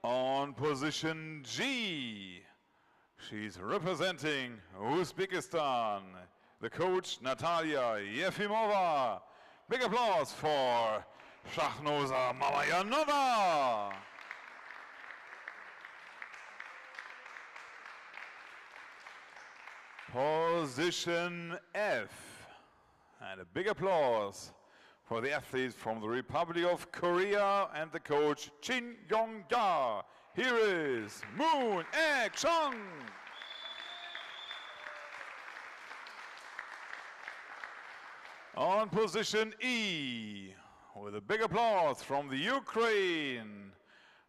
On position G, she's representing Uzbekistan, the coach Natalia Yefimova. Big applause for Shachnoza Mamayanova. Position F, and a big applause for the athletes from the Republic of Korea and the coach Shin Yong-ja. Here is Moon Ek-chung. On position E, with a big applause from the Ukraine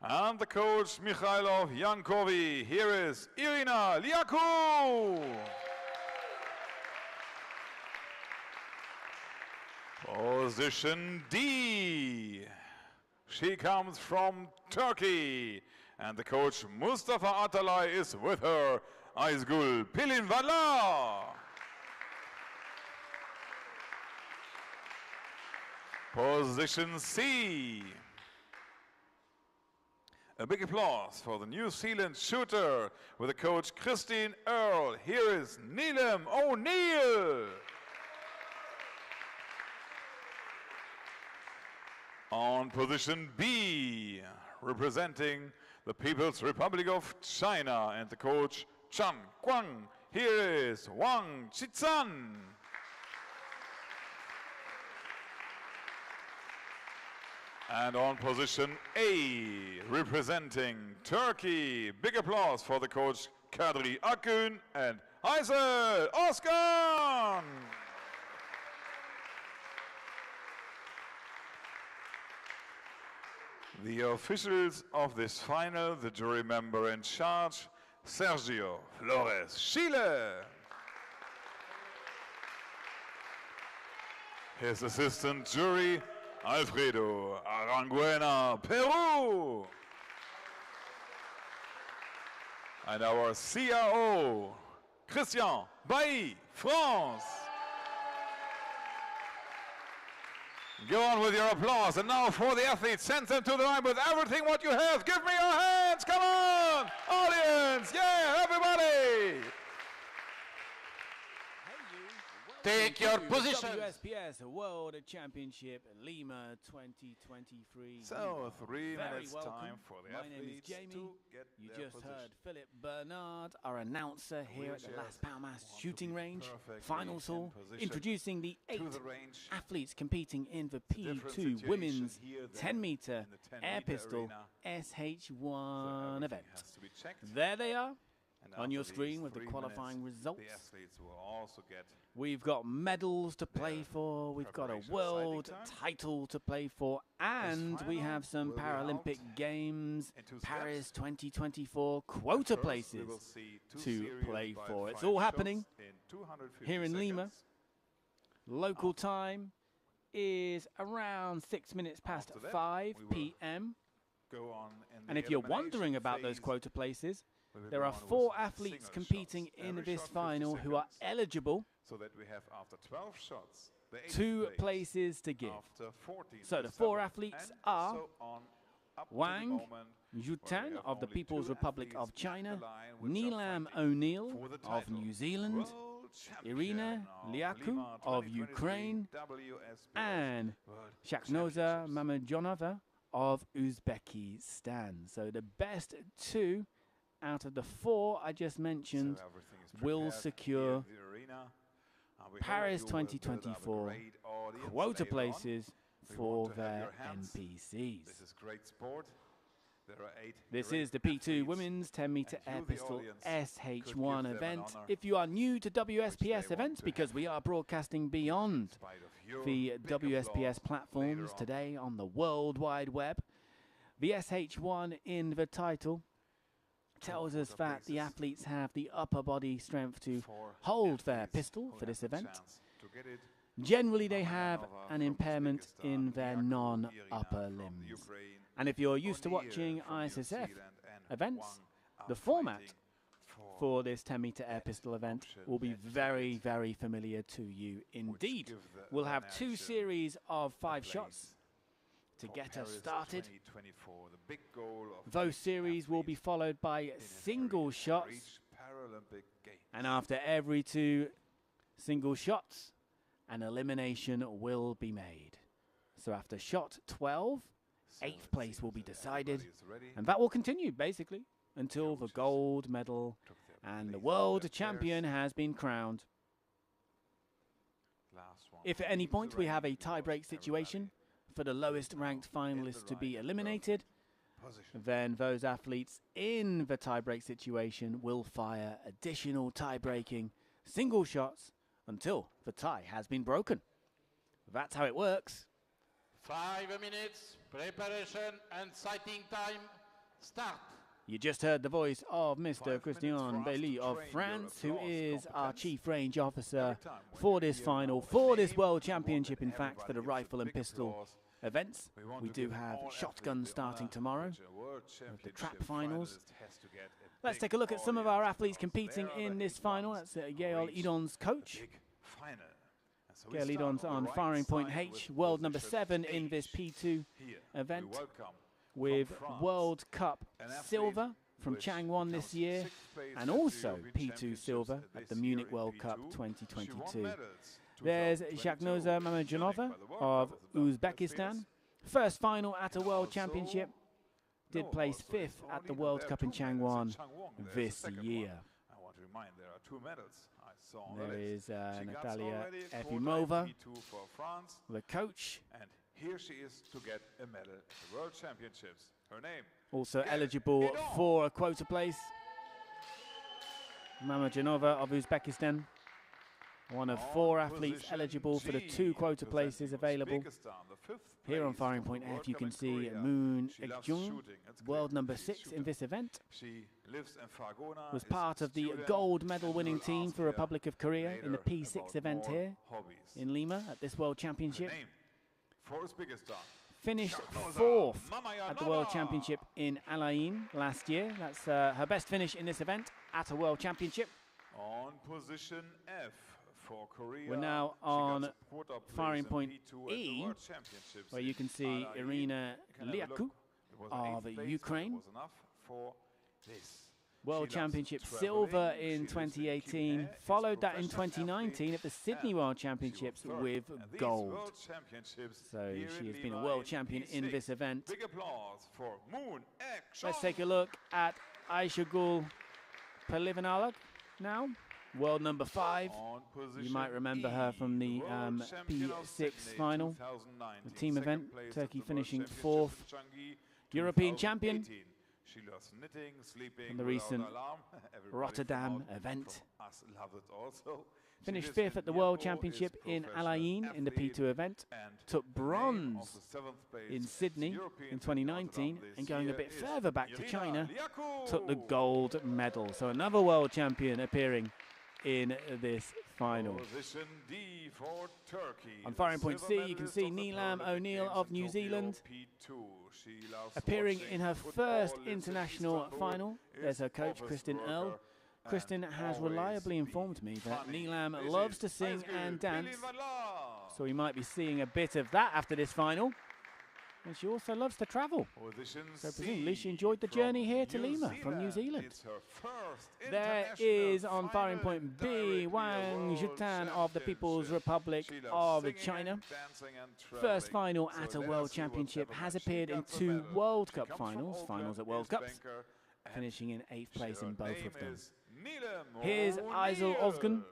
and the coach Mikhailov Yankovi. Here is Irina Liakou. Position D, she comes from Turkey, and the coach Mustafa Atalay is with her, Aizgul Pilinvala. Position C, a big applause for the New Zealand shooter with the coach Christine Earle. Here is Neelam O'Neill. On position B, representing the People's Republic of China and the coach Chan Guang, here is Wang Chizan. And on position A, representing Turkey, big applause for the coach Kadri Akün and Aysel Özkan. The officials of this final, the jury member in charge, Sergio Flores Chile. His assistant jury, Alfredo Aranguena, Peru. And our CRO, Christian Bailly, France. Go on with your applause, and now for the athletes, send them to the line with everything what you have. Give me your hands, come on! Audience, yeah, everybody! Take your position. WSPS World Championship Lima 2023. So 3 minutes welcome. time for the My name is athletes Jamie. to get You their just position. heard Philip Bernard, our announcer here at the Wheelchairs Las Palmas want to shooting be range, perfectly finals in hall, position introducing the 8 to the range. athletes competing in the Different P2 situation women's here than 10 meter in the 10 air meter pistol arena. SH1 So event. has to be checked. There they are And on after your these screen with the 3 qualifying minutes, results. the athletes will also get We've got medals to play for, we've got a preparation world cycling time. title to play for, and we final have some will be Paralympic held Games, in 2 Paris steps. 2024 quota First, we places will see 2 to series play by for. It's 5 all shots happening in 250 here in Lima. seconds. Local time is around 6 minutes past After that, 5 we will p.m. Go on in And the if you're wondering elimination about those phase. quota places, We will there go are on with 4 athletes single competing shots. in Every this shot 50 final who are seconds, eligible. so that we have after 12 shots the 8th 2 place. places to give. After 14 So the the 4 7th, athletes and are so on up to the Wang moment where we Yutan have of the only People's 2 Republic athletes of at the China, line which are Neelam fighting O'Neill for the of title. New Zealand, World champion Irina of Liakou Lima of 2023 Ukraine, WSPS and World Shachnoza Championships. Mamayanova of Uzbekistan. So the best 2 out of the 4 I just mentioned So everything is will prepared secure here in the arena. We hope Paris you will build up a 2024 great audience quota later on. places We for want to have their your hands. NPCs. This is great sport. There are 8 This great is the P2 athletes. Women's 10 meter and air you, the pistol audience, could give SH1 them an event. honor If you are new to WSPS want events, to because have. we are broadcasting beyond In spite of your the big WSPS applause platforms later on. today on the World Wide Web, the SH1 in the title tells us quarter that the places. athletes have the upper body strength to For hold their athletes pistol who for this have the event. chance to get it. Generally, they have Mamayanova an from impairment Uzbekistan, in their Liakou, non-upper Irina from limbs. Ukraine, And if you're used to O'Neill watching from New ISSF Zealand, and events, Wang the are format fighting for this 10 meter air that pistol event option, will be that very, ticket, very familiar to you which indeed. give the We'll have 2 nation series of 5 place. shots to for get us Paris started. 2024. The big goal of Those series will be followed by single shots, each Paralympic game. and after every 2 single shots, an elimination will be made. So after shot 12, So 8th it place will seems be that decided, everybody is ready. and that will continue basically until the Coaches gold medal took their and the place in world their champion chairs. has been crowned. Last one If at any leaves point the we have a ring because tie-break situation for the lowest ranked finalists to be eliminated, position. then those athletes in the tie-break situation will fire additional tie-breaking single shots until the tie has been broken. That's how it works. 5 minutes, preparation and sighting time, start. You just heard the voice of Mr. 5 minutes Christian for us Bailly to of train your France, who applause is our competence. Chief Range Officer Every time when for you this hear final, our for this name, World we want Championship, that in fact, for the everybody gives rifle a and big pistol applause. events. We want We to do give have all shotgun athletes the starting honor tomorrow which a world with the championship trap finals. finalist has to get a Let's big take a look at some of our audience athletes because competing they are in the this final. ones That's who Gail reach Edon's the coach. big final. And so we Gail start Edon's on the right firing point side H, with world number position 7 in this H. P2 Here event, we welcome with from France World Cup an athlete silver from which Changwon this comes year, 6th place and at the also European P2 Championships silver this at the year Munich in World Cup P2. She won 2022. medals There's 2022 Shaknoza in Munich Mamajanova by the World of Cup of the Uzbekistan. WSPS. First final at a And World also- Championship. Did no, place also 5th it's at only the that World there are Cup in 2 medals Changwon Changwon. There's this the second year. one. I want to remind there are 2 medals I saw on the There list. is She got Natalia already a quota in Efimova, P2 for France, the coach, and here she is to get a medal at the World Championships. Her name, also Gail eligible Edon. for a quota place. Mamajanova of Uzbekistan, one of 4 on athletes position eligible for the G, 2 quota places representing available. Uzbekistan, the 5th Here on place firing from point the World F, you Cup can in see Korea. Moon She loves Ekjung, shooting, it's world clear. number She's 6 shooter. in this event. She lives in Fargona, Was is part of the student, gold medal and winning we'll team ask for her Republic of Korea in the later P6 about event more here hobbies. in Lima at this World Her Championship. name for Uzbekistan. Finished Shaknoza 4th at the World Mamajanova. Championship in Al Ain last year. That's her best finish in this event at a World Championship. On position F for Korea. We're now she got on a quota place firing in point P2 at the E, World Championships where in you can see Al Ain. Irina Can have a Liaku look. It was an of 8th place, but Ukraine. it was enough for this. World She loves Championship traveling. silver She in lives 2018, Quebec, is followed that in professional 2019 athlete, at the Sydney and World she was Championships third with at these gold. World Championships So here she in has been a Lima world in champion in P6. this event. Big applause for Moon Ekjung. Let's take a look at Aishagul Palivanalak now, world number 5. On You might position remember her E, from the world champion of P6 Sydney final, 2019, the team second event, place at Turkey the World finishing Championships 4th, in Changi European champion 2018. She loves knitting, sleeping from the without recent alarm. Everybody Rotterdam from event. from us love it also. She Finished lives 5th in at the World Myanmar, Championship is in Al professional Ain in the athlete, P2 event, and took the name bronze of the 7th place in at Sydney European in Technical 2019, this and going a year bit is further back to Irina China, Liaku. took the gold medal. So another world champion appearing in this final. Position D for Turkey. On the firing point silver C, you can medalist see of the Neelam Paralympic O'Neill Games of in New Tokyo, Zealand, P2. She loves appearing watching in her football, first lives in international Istanbul, final. There's is her coach, office Kristen worker, Earl. and Kristen has always reliably be informed me that funny. Neelam This loves is to sing Aizgul and dance, Pilivala. so we might be seeing a bit of that after this final. And she also loves to travel, Position so C presumably she enjoyed the from journey here to New Lima from New Zealand. It's her first There international is on firing final point B, directly a Wang world Zhitan of the People's championship. Republic She loves of singing China. and dancing and First traveling. final So at a let World us see what Championship, happened. has She appeared in got the 2 medal. World She Cup comes from finals, Auckland, finals at is World Cups, banker, and finishing in 8th place her in both name of them. is Neelam Here's Aysel Ozgun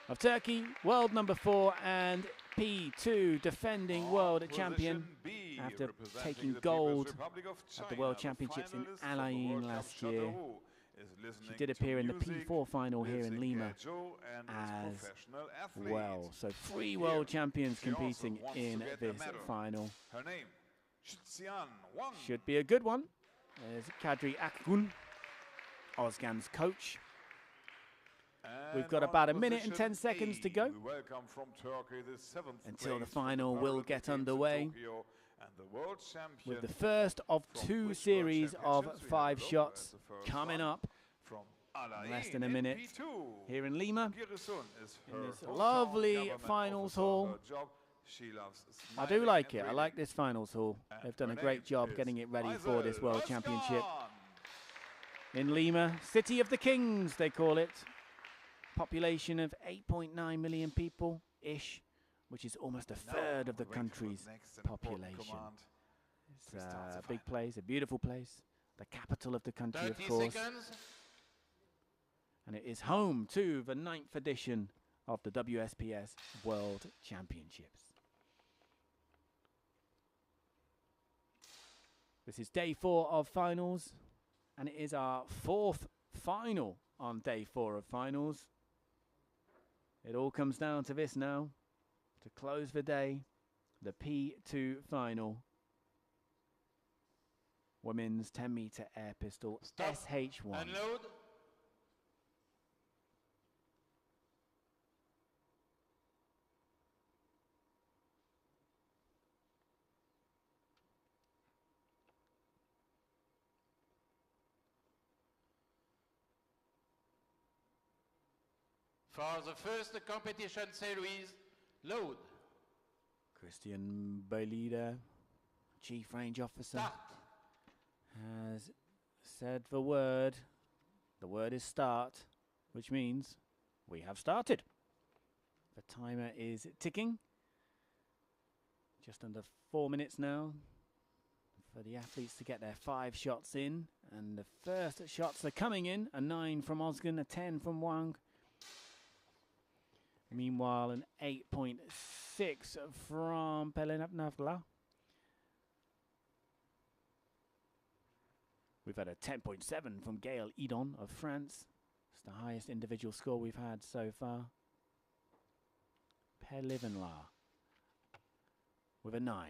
of Turkey, world number 4 and P2 defending On world position champion B, after representing taking the People's gold Republic of at the China, World the Championships in finalist Al for the Ain World Cup last year. Showdown is She listening did to appear in the music, P4 final here lives in Lima Guangzhou, and as is professional athlete. well. So 3 Here, world champions she also competing wants to in get a this medal. final. Her name, Shixian Wang. Should be a good one. There's Kadri Akgun, Ozgan's coach. We've And got on about a minute and position 10 seconds to A, go we welcome from Turkey the 7th until the place for final will Paralympic get Games in underway Tokyo, and the world champion with the first of from 2 which series World of Championships? We 5 have a look shots at the first coming one up from Al in less Ain than a in minute P2. here in Lima. Giresun is In her this hometown lovely government finals officer. hall. Her job, She loves I do smiling like and it. I like reading. this finals hall. And They've done a her great name job is getting it ready for this Isel World Championship. Özkan. In Lima, City of the Kings, they call it. Population of 8.9 million people-ish, which is almost a third of the country's population. It's a big place, a beautiful place, the capital of the country, of 30 course. seconds. And it is home to the 9th edition of the WSPS World Championships. This is day 4 of finals, and it is our 4th final on day 4 of finals. It all comes down to this now, to close the day, the P2 final. Women's 10-meter air pistol, Stop. SH1. Unload. For the first competition series, load. Christian Bailida, Chief Range Officer, Start. has said the word. The word is start, which means we have started. The timer is ticking. Just under 4 minutes now for the athletes to get their 5 shots in. And the first shots are coming in. A 9 from Özkan, a 10 from Wang. Meanwhile, an 8.6 from Paralympic. We've had a 10.7 from Gail Edon of France. It's the highest individual score we've had so far. Paralympic with a 9.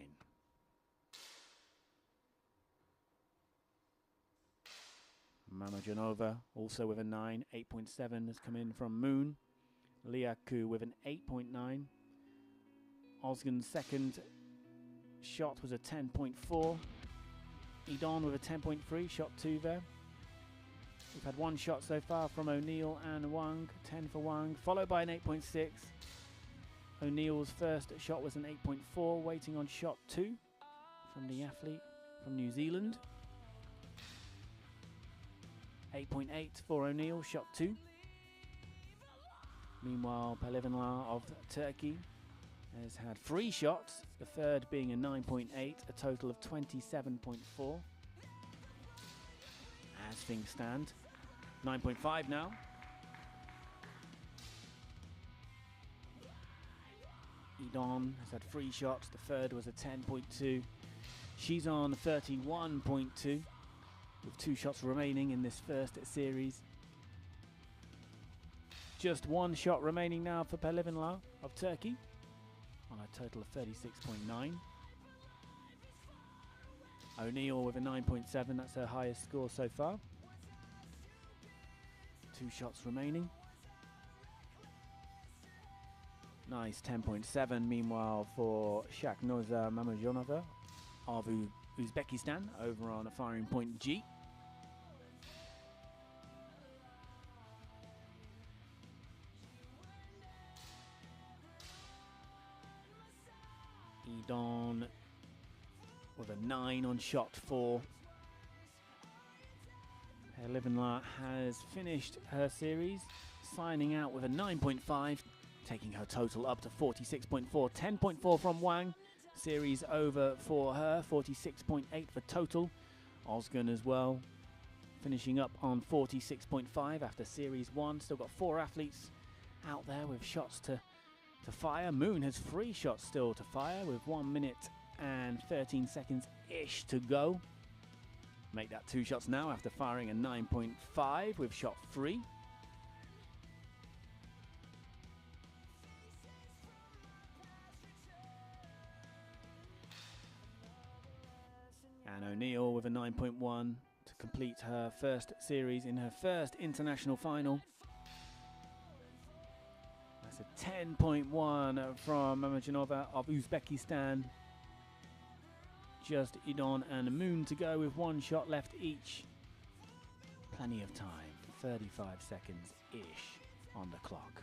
Mamajanova also with a 9. 8.7 has come in from Moon. Liaku with an 8.9. Özkan's second shot was a 10.4. Edon with a 10.3, shot 2 there. We've had 1 shot so far from O'Neill and Wang, 10 for Wang, followed by an 8.6. O'Neill's first shot was an 8.4, waiting on shot 2 from the athlete from New Zealand. 8.8 for O'Neill, shot 2. Meanwhile, Paralympic of Turkey has had 3 shots, the third being a 9.8, a total of 27.4. As things stand, 9.5 now. Edon has had 3 shots, the third was a 10.2. She's on 31.2 with 2 shots remaining in this first series. Just 1 shot remaining now for Paralympic of Turkey on a total of 36.9. O'Neill with a 9.7, that's her highest score so far. 2 shots remaining. Nice 10.7 meanwhile for Shaknoza Mamajonova of Uzbekistan over on a firing point G. Edon with a 9 on shot 4. Paralympic has finished her series, signing out with a 9.5, taking her total up to 46.4. 10.4 from Wang. Series over for her, 46.8 for total. Özkan as well, finishing up on 46.5 after series 1. Still got 4 athletes out there with shots to fire. Moon has 3 shots still to fire with 1 minute and 13 seconds-ish to go. Make that 2 shots now after firing a 9.5 with shot 3. And O'Neill with a 9.1 to complete her first series in her first international final. That's a 10.1 from Mamajanova of Uzbekistan. Just Edon and Moon to go with 1 shot left each. Plenty of time, 35 seconds-ish on the clock.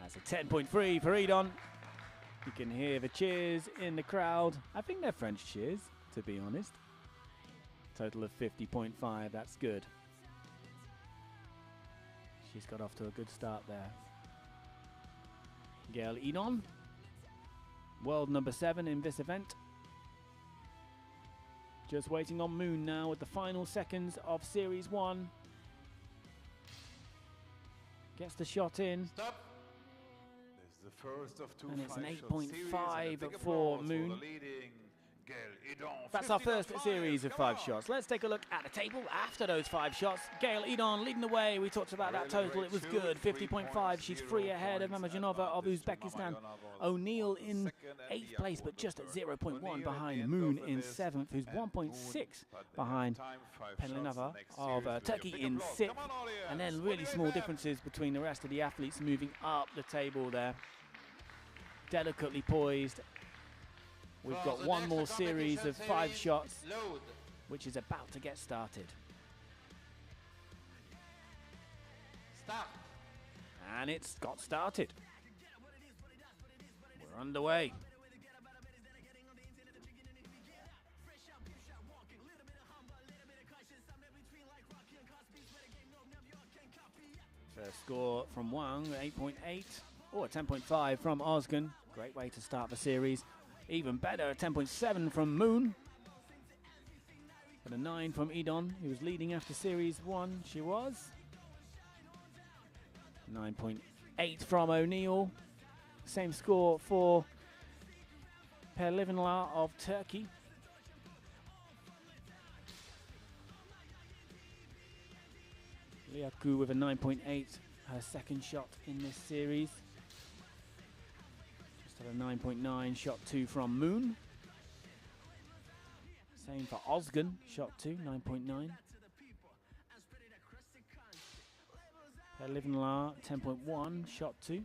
That's a 10.3 for Edon. You can hear the cheers in the crowd. I think they're French cheers, to be honest. Total of 50.5, that's good. She's got off to a good start there. Gail Edon, world number 7 in this event. Just waiting on Moon now with the final seconds of Series 1. Gets the shot in. Stop. This is the first of 2 And it's an 5-shot series, 8.5 and a big for applause Moon. the leading Gail Edon. That's our first 15.5. series of Come 5 on. shots. Let's take a look at the table after those 5 shots. Gail Edon leading the way. We talked about that total. It was good. 50.5. She's 3 ahead of Mamajanova of Uzbekistan. O'Neill in 8th place, but just at 0.1 behind Moon in 7th, who's 1.6 behind Paralympic of Turkey in 6th. And then really small differences between the rest of the athletes moving up the table there. Delicately poised. We've got one more series of 5 shots, Load. which is about to get started. Start. And it's got started. We're underway. First score from Wang, 8.8, or 10.5 from Ozgun. Great way to start the series. Even better, 10.7 from Moon. And a 9 from Edon, who was leading after Series 1. She was. 9.8 from O'Neill. Same score for Paralympic of Turkey. Liaku with a 9.8, her second shot in this series. Just had a 9.9, shot 2 from Moon. Same for Ozgun, shot 2, 9.9. Paralympic 10.1, shot 2.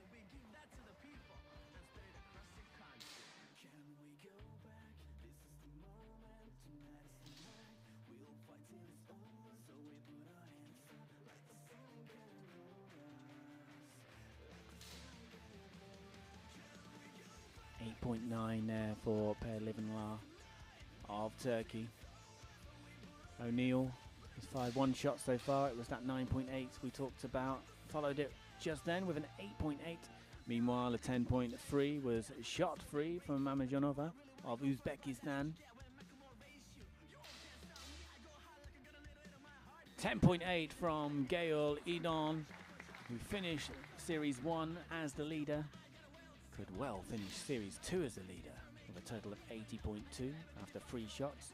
.9 there for Paralympic of Turkey. O'Neill has fired 1 shot so far. It was that 9.8 we talked about. Followed it just then with an 8.8. Meanwhile, a 10.3 was shot free from Mamajanova of Uzbekistan. 10.8 from Gail Edon, who finished Series 1 as the leader. Could well finish Series 2 as the leader with a total of 80.2 after 3 shots.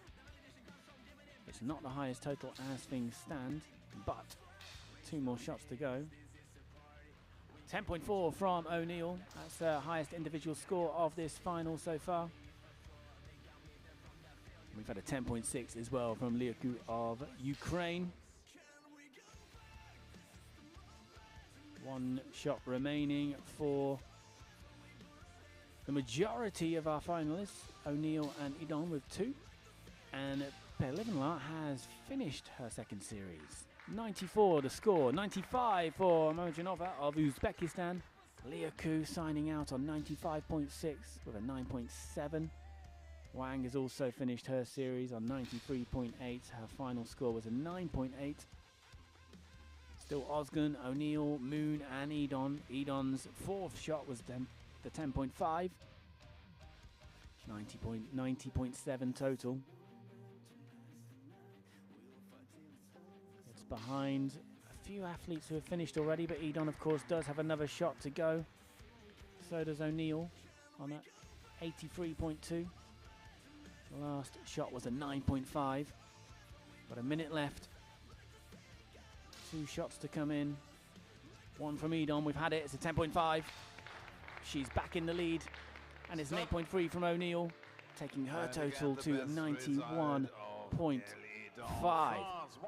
It's not the highest total as things stand, but 2 more shots to go. 10.4 from O'Neill. That's the highest individual score of this final so far. We've had a 10.6 as well from Liaku of Ukraine. 1 shot remaining for the majority of our finalists. O'Neill and Edon with 2. And Paralympic has finished her second series. 94 the score, 95 for Mamajanova of Uzbekistan. Liaku signing out on 95.6 with a 9.7. Wang has also finished her series on 93.8. Her final score was a 9.8. Still Ozgun, O'Neill, Moon and Edon. Edon's 4th shot was the 10.5. 90.7 total. It's behind a few athletes who have finished already, but Edon, of course, does have another shot to go. So does O'Neill on that 83.2. The last shot was a 9.5. Got a minute left. 2 shots to come in. 1 from Edon. We've had it. It's a 10.5. She's back in the lead. And it's an 8.3 from O'Neill, taking her total to 91.5.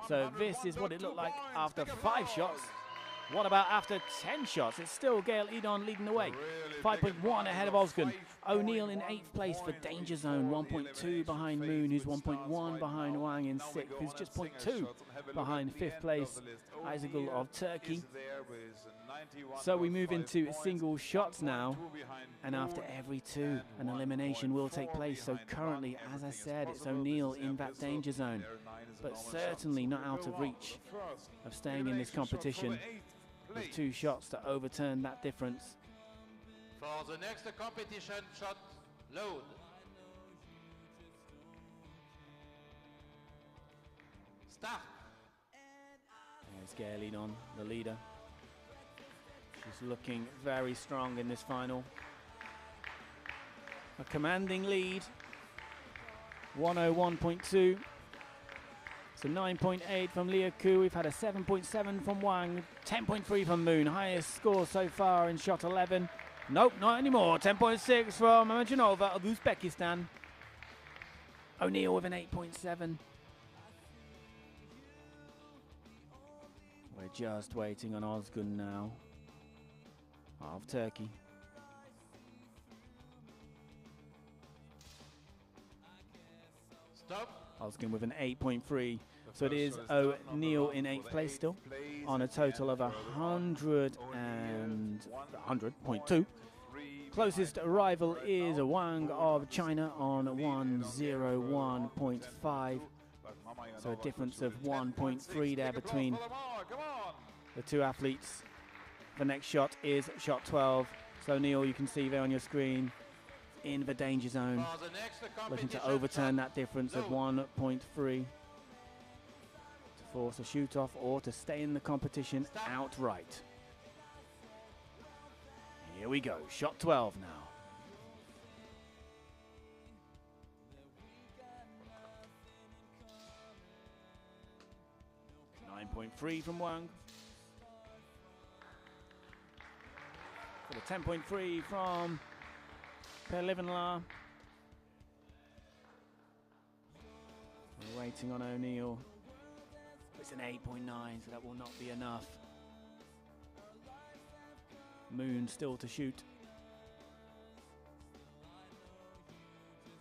So this is what it looked like after 5 shots. What about after 10 shots? It's still Gail Edon leading the way. 5.1 ahead of Ozgun. O'Neill in 8th place for Danger Zone. 1.2 behind Moon, who's 1.1 behind Wang in 6th, who's just 0.2 behind 5th place Isagul of Turkey. is there with 91.5 So we move into points, single shots 1.2 now, behind and after Moon, every two, and an elimination will take 1.4 place. So behind currently, Wang. as I Everything is said, it's possible. O'Neill This is in that Abyssal. danger zone, There 9 is a but normal shot. certainly So not we out go of on reach for the first of staying in this elimination shot for the competition 8th with place. 2 shots to overturn that difference. For the next competition, shot load. Start. There's Gail on, the leader. She's looking very strong in this final. A commanding lead, 101.2. So 9.8 from Liu Ku. We've had a 7.7 from Wang, 10.3 from Moon. Highest score so far in shot 11. Nope, not anymore. 10.6 from Majanova of Uzbekistan. O'Neill with an 8.7. We're just waiting on Ozgun now, of Turkey. Stop. Ozgun with an 8.3. So it is O'Neill in 8th place still, on a total of 100.2. Closest rival is Wang of China on 101.5. So a difference of 1.3 there between the two athletes. The next shot is shot 12. So O'Neill, you can see there on your screen, in the danger zone, For the next looking to competition, overturn shot that difference of load. 1.3 to force a shoot off or to stay in the competition outright. Here we go, shot 12 now. .3 from Wang. For the 10.3 from Paralympic. We're waiting on O'Neill. It's an 8.9, so that will not be enough. Moon still to shoot.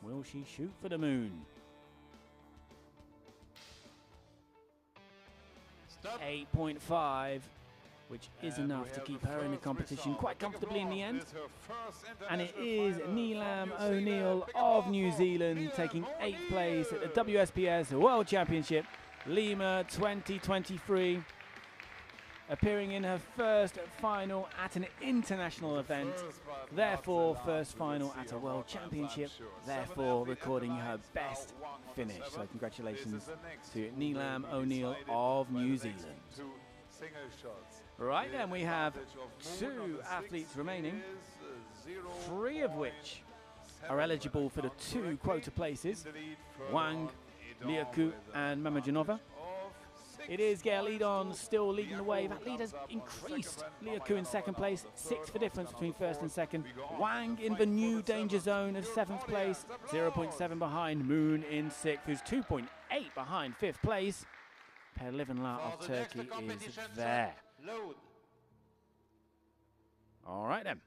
Will she shoot for the Moon? Stop. 8.5, which is enough to keep her in the competition quite comfortably in the end. And it is Neelam O'Neill of New Zealand taking 8th place at the WSPS World Championship, Lima 2023. Appearing in her first final at an international event, therefore first final at a World Championship, therefore recording her best finish. So congratulations to Neelam O'Neill of New Zealand. Right then, we have 2 athletes remaining, 3 of which are eligible for the 2 quota places, Wang, Liu Ku and Mamajanova. It is Gail Edon still leading the way. That lead has increased. Liu Ku in 2nd place, 6 for difference between 1st and 2nd. Wang in the new danger zone of 7th place, 0.7 behind. Moon in 6th, who's 2.8 behind 5th place. Perlivanla of Turkey is there. Load. All right then,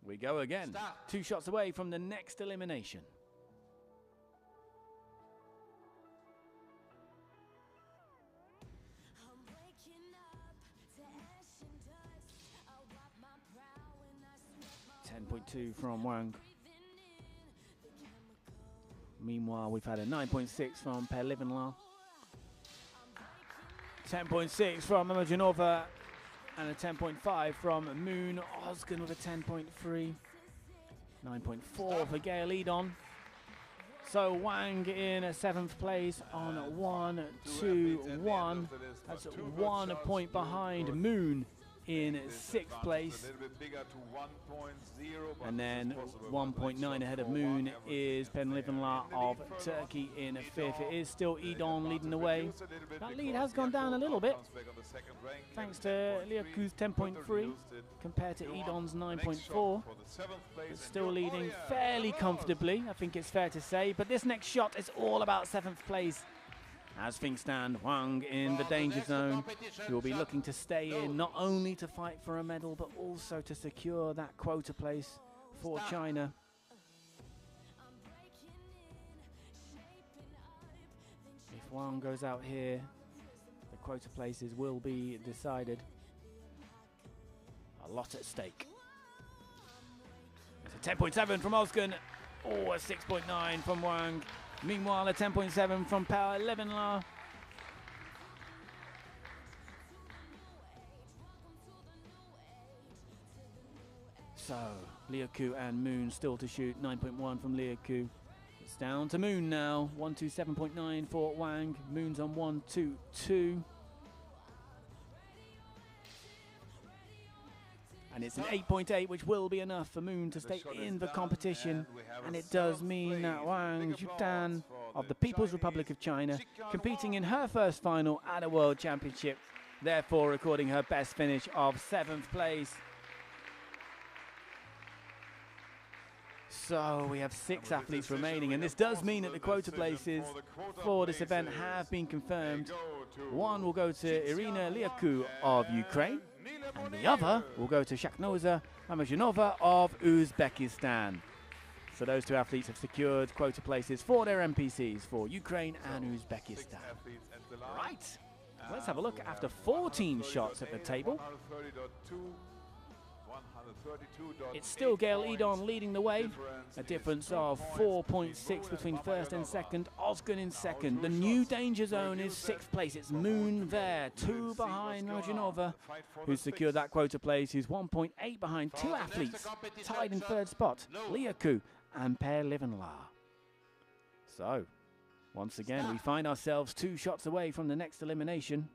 we go again. Start. 2 shots away from the next elimination. I'm waking up to ash and dust. I'll wipe my brow and I sweat my 10.2 from Wang. breathing in the chemical. Meanwhile, we've had a 9.6 from Perlivanla. 10.6 from Majanova and a 10.5 from Moon. Ozgun with a 10.3. 9.4 for Gail Edon. So Wang in a 7th place on 1-2-1. That's 1 point behind Moon in 6th place. And then 1.9 ahead of Moon is Penlivanla of Turkey in 5th. It is still Edon leading the way. That lead has gone down a little bit, thanks to Liu Ku's 10.3 compared to Edon's 9.4. But still leading fairly comfortably, I think it's fair to say. But this next shot is all about 7th place. As things stand, Wang in the danger zone. He will be looking to stay in, not only to fight for a medal, but also to secure that quota place for China. If Wang goes out here, the quota places will be decided. A lot at stake. It's a 10.7 from Ozgun. Oh, a 6.9 from Wang. Meanwhile, a 10.7 from Paralympic. So, Liaku and Moon still to shoot. 9.1 from Liaku. It's down to Moon now. 127.9 for Wang. Moon's on 122. And it's an 8.8, which will be enough for Moon to stay in the competition. And it does mean that Wang Zhutan of the People's Republic of China, competing in her first final at a World Championship, therefore recording her best finish of 7th place. So we have 6 athletes remaining, and this does mean that the quota places for this event have been confirmed. One will go to Irina Liaku of Ukraine, and the other will go to Shaknoza Mamajinova of Uzbekistan. So those 2 athletes have secured quota places for their NPCs for Ukraine and Uzbekistan. Right, let's have a look after 14 shots at the table. It's still Gail Edon leading the way, a difference of 4.6 between first and second. Ozgun in second. The new danger zone is 6th place. It's Moon there, 2 behind Marginova, who's secured that quota place, who's 1.8 behind 2 athletes tied in 3rd spot, Liaku and Per Livenla. So, once again, we find ourselves 2 shots away from the next elimination,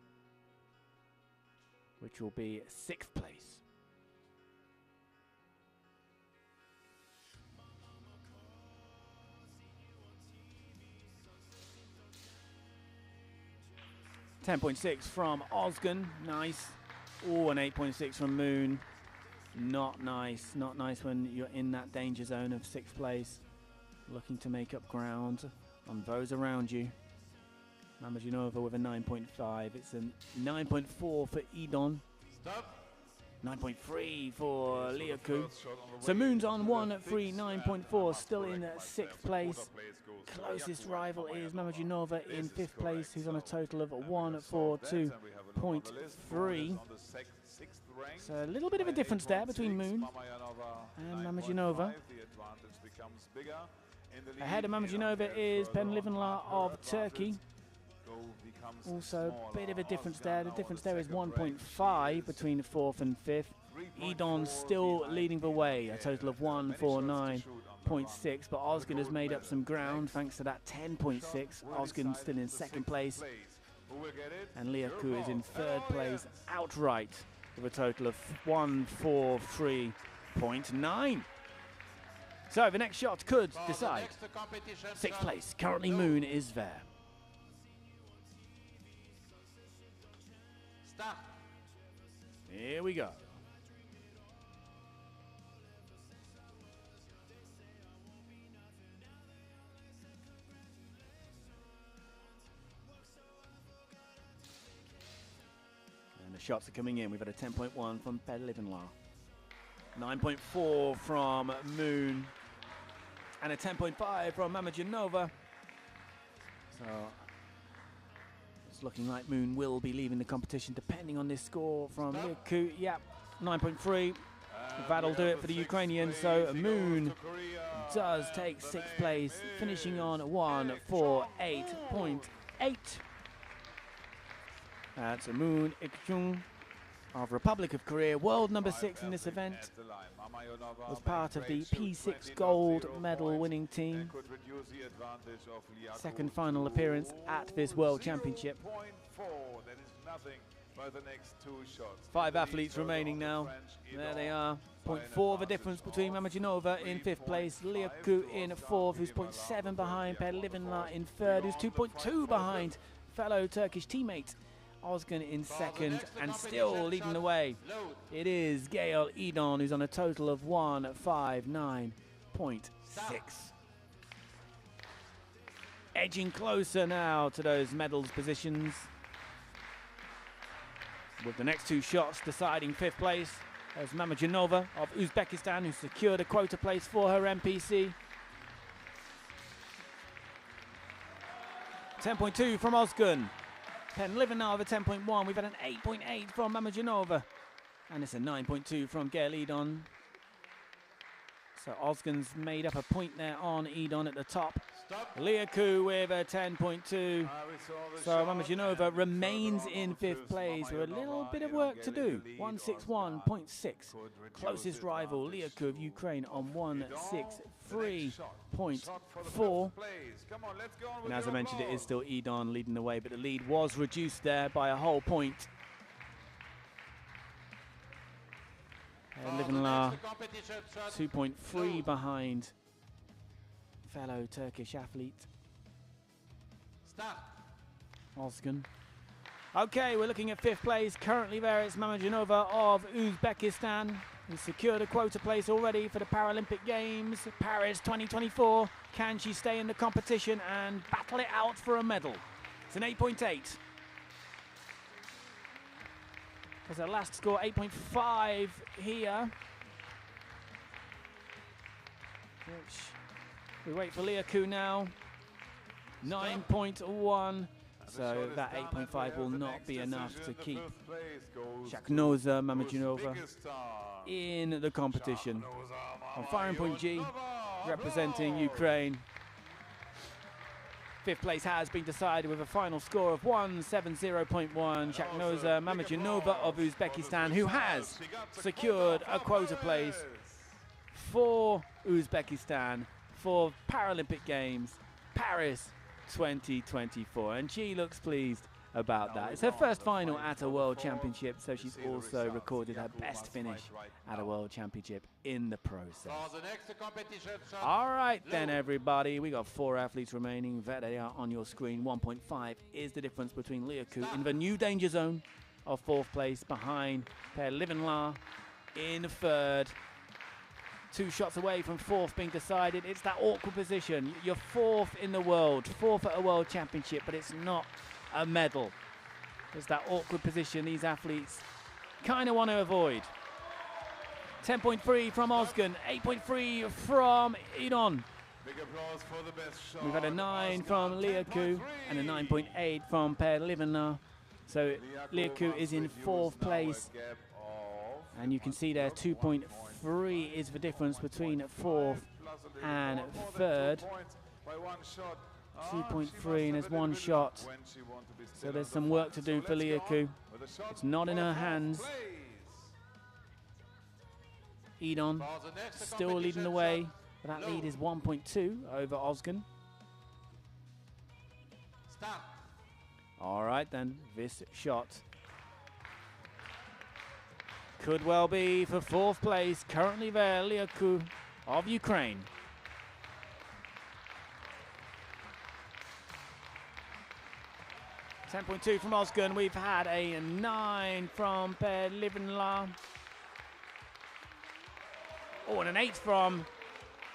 which will be 6th place. .6 from Ozgun, nice. Oh, an 8.6 from Moon. Not nice, not nice when you're in that danger zone of 6th place. Looking to make up ground on those around you. Mamajinova with a 9.5. It's a 9.4 for Edon. 9.3 for Liaku. So Moon's on 1-3, 9.4, still in 6th place. Closest rival is Mamajinova in 5th place, who's on a total of 142.3. So a little bit of a difference there between Moon and Mamajinova. Ahead of Mamajinova is Penlivenla of Turkey. Also, a bit of a difference there. The difference there is 1.5 between 4th and 5th. Edon still leading the way, a total of 149.6, but Ozgun has made up some ground thanks to that 10.6. Ozgun still in 2nd place, and Liaku is in 3rd place outright with a total of 143.9. So the next shot could decide 6th place. Currently Moon is there. Here we go. And the shots are coming in. We've had a 10.1 from Per Livenla, 9.4 from Moon, and a 10.5 from Mamajinova. So it's looking like Moon will be leaving the competition depending on this score from Liaku. Yep, 9.3. That'll do it for the Ukrainians. So Moon does take 6th place, finishing on 148.8. That's Moon Ik-chung of Republic of Korea, world number 6 in this event. Was part of the P6 gold medal winning team. 2nd final appearance at this World Championship. 5 athletes remaining now. There they are. 0.4 the difference between Mamajinova in 5th place, Liaku in 4th, who's 0.7 behind, Per Livenla in 3rd, who's 2.2 behind fellow Turkish teammate Ozgun in 2nd, and still leading the way. It is Gail Edon, who's on a total of 159.6. Edging closer now to those medals positions, with the next 2 shots deciding 5th place. There's Mamajinova of Uzbekistan, who secured a quota place for her NPC. 10.2 from Ozgun. Penlivenna with a 10.1. We've had an 8.8 from Mamajanova. And it's a 9.2 from Gail Edon. So Osgun's made up a point there on Edon at the top. Liaku with a 10.2. So Mamajanova remains in 5th place with a little bit of work to do. 161.6. Closest rival, Liaku of Ukraine, on 163.4. And as I mentioned, it is still Edon leading the way, but the lead was reduced there by a whole point. Livenla 2.3 behind fellow Turkish athlete Ozgun. Okay, we're looking at 5th place. Currently there is Mamajanova of Uzbekistan, who secured a quota place already for the Paralympic Games, Paris 2024. Can she stay in the competition and battle it out for a medal? It's an 8.8. As her last score, 8.5 here. Which we wait for Liaku now. 9.1. So that 8.5 will not be enough to keep Shaknoza Mamajanova in the competition. On firing point G, representing Ukraine. 5th place has been decided with a final score of 170.1. Shaknoza Mamajanova of Uzbekistan, who has secured a quota place for Uzbekistan for Paralympic Games, Paris 2024. And she looks pleased about that. It's her first final at a World Championship, so she's also recorded her best finish at a World Championship in the process. All right then, everybody, we got 4 athletes remaining. There they are on your screen. 1.5 is the difference between Liaku in the new danger zone of 4th place behind Penlivenna in 3rd. 2 shots away from 4th being decided. It's that awkward position. You're 4th in the world, 4th at a World Championship, but it's not a medal. It's that awkward position these athletes kind of want to avoid. 10.3 from Ozgun, 8.3 from Edon. We've had a 9 from Liaku and a 9.8 from Penlivenna. So Liaku is in 4th place. And you can see there 2.3 is the difference between 4th and 3rd. 2.3 and there's 1 shot. So there's some work to do for Liaku. It's not in her hands. Edon still leading the way, but that lead is 1.2 over Ozgun. All right then, this shot could well be for 4th place. Currently there, Liaku of Ukraine. 10.2 from Ozgun. We've had a 9 from Penlivenna. Oh, and an 8 from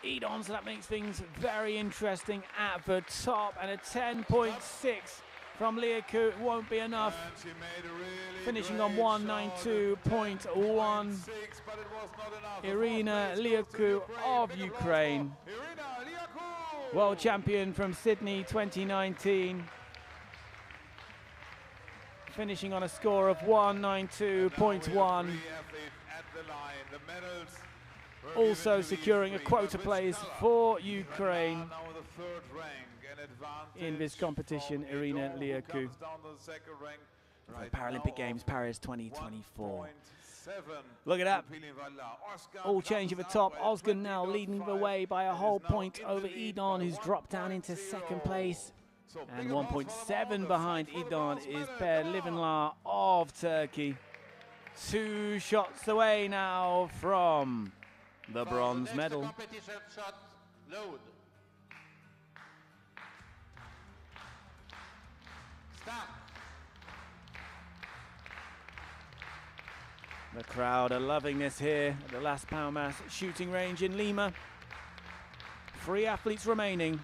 Edon, so that makes things very interesting at the top. And a 10.6 from Liaku. It won't be enough. Finishing on 192.1. Irina Liaku of Ukraine. World champion from Sydney 2019. Finishing on a score of 192.1. Also securing a quota place for Ukraine in this competition, Irina Liaku. Paralympic Games, Paris 2024. Look at that. All change at the top. Ozgun now leading the way by a whole point over Edon, who's dropped down into 2nd place. And 1.7 behind Edon is Penlivenna of Turkey. 2 shots away now from the bronze medal. The crowd are loving this here at the last pound mass shooting range in Lima. 3 athletes remaining.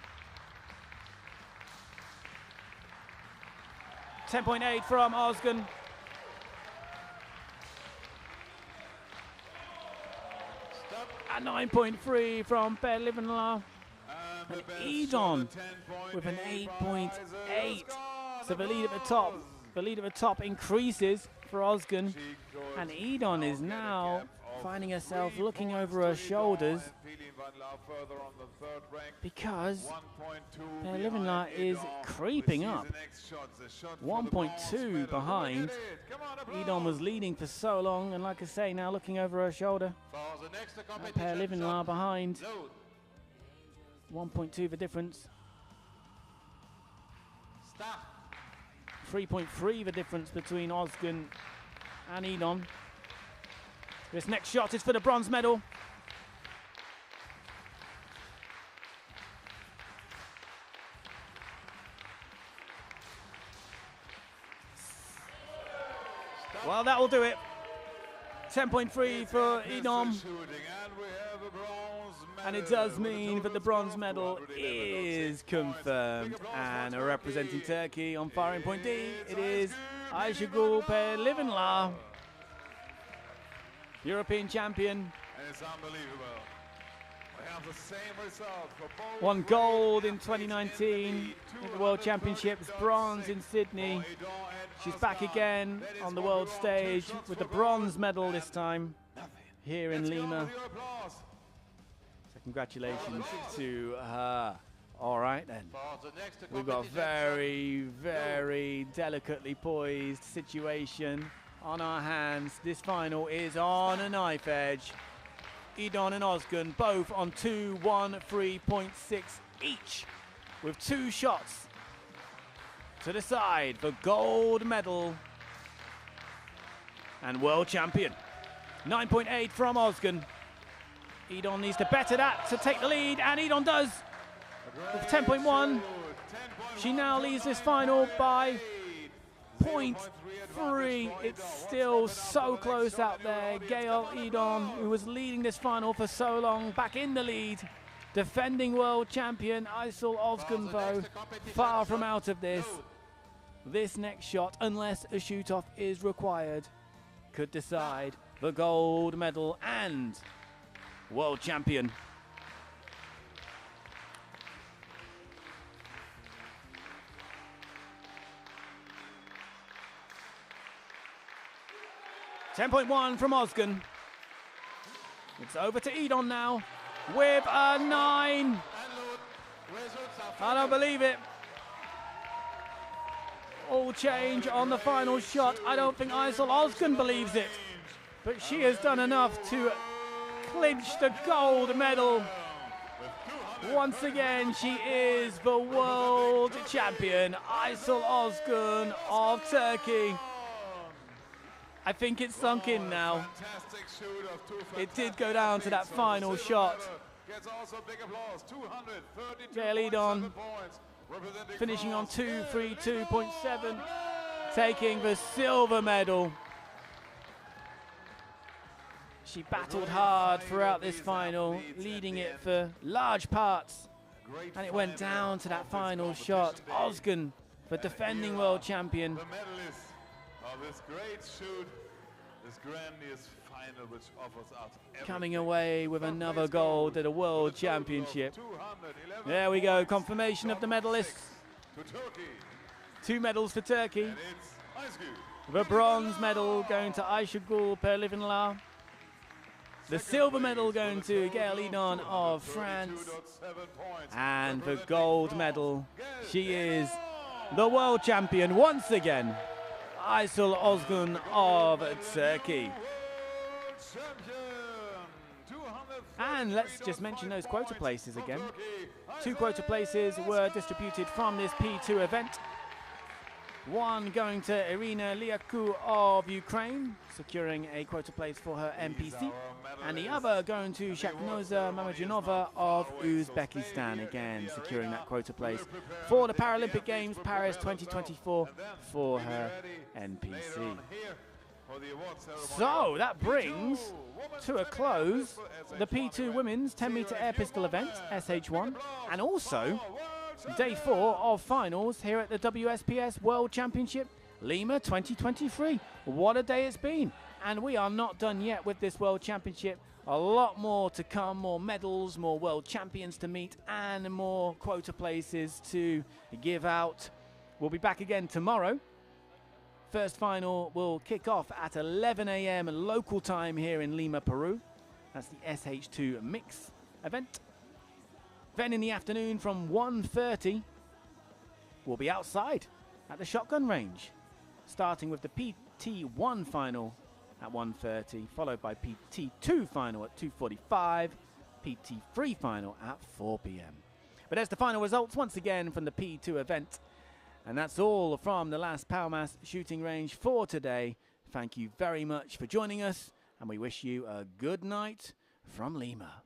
10.8 from Ozgun. And 9.3 from Penlivenna. And Edon with an 8.8. So the lead at the top The lead at the top increases for Ozgun, and Edon is now finding herself looking over her shoulders because Paralympic is creeping up. 1.2 behind. Edon was leading for so long, and like I say, now looking over her shoulder. Paralympic behind. 1.2 the difference. 3.3 the difference between Ozgun and Edon. This next shot is for the bronze medal. Well, that will do it. 10.3 for Edom. And it does mean that the bronze medal is confirmed. And representing Turkey on firing point D, it is Ayşegül Perlivinla, European champion. And it's unbelievable. We have the same result for both. Won gold in 2019 at the World Championships, bronze in Sydney. She's back again on the world stage with the bronze medal this time here in Lima. So congratulations to her. All right then. We've got a very, very delicately poised situation on our hands. This final is on a knife edge. Edon and Ozgun both on 2-1-3.6 each, with 2 shots to decide for gold medal and world champion. 9.8 from Ozgun. Edon needs to better that to take the lead, and Edon does with 10.1. She now leads this final by 0.3. It's still so close out there. Gail Edon, who was leading this final for so long, back in the lead. Defending world champion Ayşegül Ozgun, though, far from out of this. This next shot, unless a shoot-off is required, could decide the gold medal and world champion. .1 from Ozgun. It's over to Edon now with a 9. I don't believe it. All change on the final shot. I don't think Ayşegül Ozgun believes it, but she has done enough to clinch the gold medal. Once again, she is the world champion, Ayşegül Ozgun of Turkey. I think it's sunk in now. It did go down to that final shot. Gail Edon finishing on 2:32.7, taking the silver medal. She battled hard throughout this final, leading it for large parts, and it went down to that final shot. Ozgun, the defending world champion. The medalist of this great shoot, this grandiose final which offers us everything. Coming away with another gold at a world championship. There we go, confirmation of the medalists. To Turkey. 2 medals for Turkey. And it's Ayşegül. The bronze medal going to Ayşegül Perlivinla. The silver medal going to Gail Edon of France. And the gold medal, she is the world champion once again, Ayşegül Ozgun of Turkey. And let's just mention those quota places again. 2 quota places were distributed from this P2 event. One going to Irina Liaku of Ukraine, securing a quota place for her NPC. And the other going to Shaknoza Mamajunova of Uzbekistan, again securing that quota place for the Paralympic Games Paris 2024 for her NPC. So that brings to a close the P2 Women's 10-meter air pistol event, SH1, and also Day 4 of finals here at the WSPS World Championship Lima 2023. What a day it's been. And we are not done yet with this World Championship. A lot more to come, more medals, more world champions to meet, and more quota places to give out. We'll be back again tomorrow First final will kick off at 11 a.m. local time here in Lima, Peru. That's the SH2 mix event. Then in the afternoon from 1:30, we'll be outside at the shotgun range, starting with the PT1 final at 1:30, followed by PT2 final at 2:45, PT3 final at 4 p.m. But there's the final results once again from the P2 event. And that's all from the last Palmas shooting range for today. Thank you very much for joining us, and we wish you a good night from Lima.